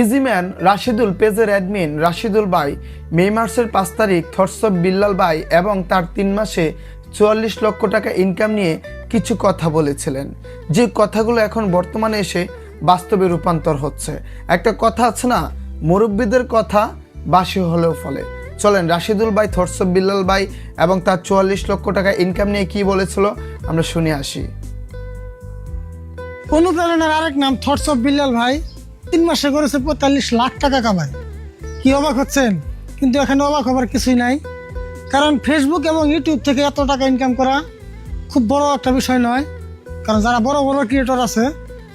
ইজিম্যান রাশিদুল পেজের অ্যাডমিন রাশিদুল ভাই মে মাসের 5 তারিখ থটস অফ বিল্লাল ভাই এবং তার 3 মাসে 44 লক্ষ টাকা ইনকাম নিয়ে কিছু কথা বলেছিলেন, যে কথাগুলো এখন বর্তমানে এসে বাস্তবে রূপান্তর হচ্ছে। একটা কথা আছে না, মুরব্বীদের কথা বাসি হলেও ফলে। চলেন রাশিদুল ভাই থটস অফ বিল্লাল ভাই এবং তার 44 লক্ষ টাকা ইনকাম নিয়ে কি বলেছিল আমরা শুনে আসি। অনুপ্রেরণার আরেক নাম থটস অফ বিল্লাল ভাই 3 মাসে করেছে 45 লাখ টাকা কামাই। কি অবাক হচ্ছেন? কিন্তু এখানে অবাক হবার কিছুই নাই, কারণ ফেসবুক এবং ইউটিউব থেকে এত টাকা ইনকাম করা খুব বড় একটা বিষয় নয়। কারণ যারা বড় বড় ক্রিয়েটর আছে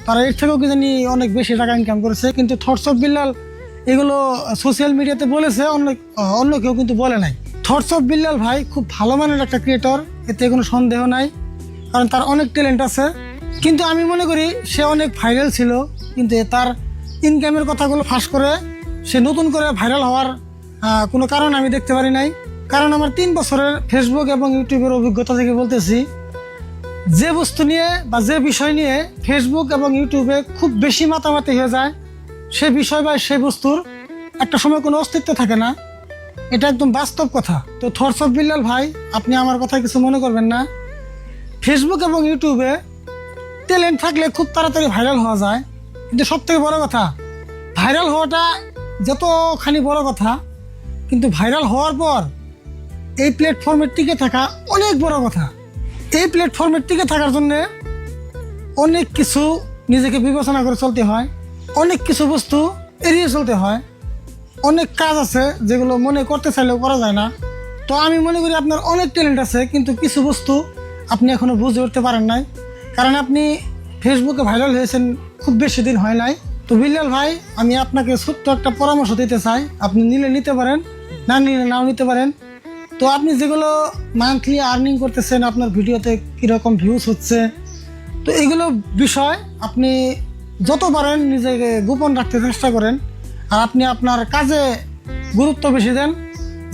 তারা এর থেকেও কি জানি অনেক বেশি টাকা ইনকাম করেছে, কিন্তু থটস অফ বিল্লাল এগুলো সোশ্যাল মিডিয়াতে বলেছে, অন্য কেউ কিন্তু বলে নাই। থটস অফ বিল্লাল ভাই খুব ভালো মানের একটা ক্রিয়েটর, এতে কোনো সন্দেহ নাই, কারণ তার অনেক ট্যালেন্ট আছে। কিন্তু আমি মনে করি সে অনেক ভাইরাল ছিল, কিন্তু তার ইনকামের কথাগুলো ফাঁস করে সে নতুন করে ভাইরাল হওয়ার কোনো কারণ আমি দেখতে পারি নাই। কারণ আমার 3 বছরের ফেসবুক এবং ইউটিউবের অভিজ্ঞতা থেকে বলতেছি, যে বস্তু নিয়ে বা যে বিষয় নিয়ে ফেসবুক এবং ইউটিউবে খুব বেশি মাতামাতি হয়ে যায়, সে বিষয় বা সেই বস্তুর একটা সময় কোনো অস্তিত্ব থাকে না। এটা একদম বাস্তব কথা। তো থটস অফ বিল্লাল ভাই, আপনি আমার কথা কিছু মনে করবেন না। ফেসবুক এবং ইউটিউবে ট্যালেন্ট থাকলে খুব তাড়াতাড়ি ভাইরাল হওয়া যায়, কিন্তু সব থেকে বড় কথা ভাইরাল হওয়াটা যতখানি বড় কথা, কিন্তু ভাইরাল হওয়ার পর এই প্ল্যাটফর্মের টিকে থাকা অনেক বড় কথা। এই প্ল্যাটফর্মের টিকে থাকার জন্য অনেক কিছু নিজেকে বিবেচনা করে চলতে হয়, অনেক কিছু বস্তু এড়িয়ে চলতে হয়, অনেক কাজ আছে যেগুলো মনে করতে চাইলেও করা যায় না। তো আমি মনে করি আপনার অনেক ট্যালেন্ট আছে, কিন্তু কিছু বস্তু আপনি এখনো বুঝে উঠতে পারেন নাই, কারণ আপনি ফেসবুকে ভাইরাল হয়েছেন খুব বেশি দিন হয় নাই। তো বিল্লাল ভাই, আমি আপনাকে ছোট্ট একটা পরামর্শ দিতে চাই, আপনি নিলে নিতে পারেন, না নিলে নাও নিতে পারেন। তো আপনি যেগুলো মান্থলি আর্নিং করতেছেন, আপনার ভিডিওতে কীরকম ভিউজ হচ্ছে, তো এগুলো বিষয় আপনি যত পারেন নিজেকে গোপন রাখতে চেষ্টা করেন। আর আপনি আপনার কাজে গুরুত্ব বেশি দেন,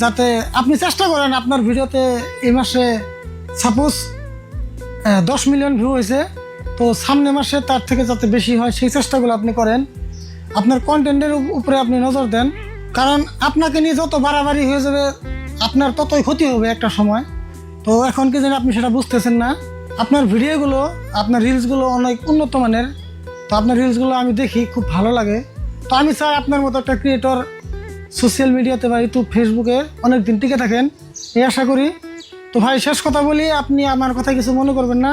যাতে আপনি চেষ্টা করেন আপনার ভিডিওতে এই মাসে সাপোজ 10 মিলিয়ন ভিউ হয়েছে, তো সামনের মাসে তার থেকে যাতে বেশি হয় সেই চেষ্টাগুলো আপনি করেন। আপনার কন্টেন্টের উপরে আপনি নজর দেন, কারণ আপনাকে নিয়ে যত বাড়াবাড়ি হয়ে যাবে আপনার ততই ক্ষতি হবে একটা সময়। তো এখন কি জানি আপনি সেটা বুঝতেছেন না। আপনার ভিডিওগুলো, আপনার রিলসগুলো অনেক উন্নত মানের, তো আপনার রিলসগুলো আমি দেখি, খুব ভালো লাগে। তো আমি চাই আপনার মতো একটা ক্রিয়েটর সোশ্যাল মিডিয়াতে বা ইউটিউব ফেসবুকে অনেক দিন টিকে থাকেন, এই আশা করি। তো ভাই, শেষ কথা বলি, আপনি আমার কথা কিছু মনে করবেন না।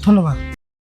ধন্যবাদ।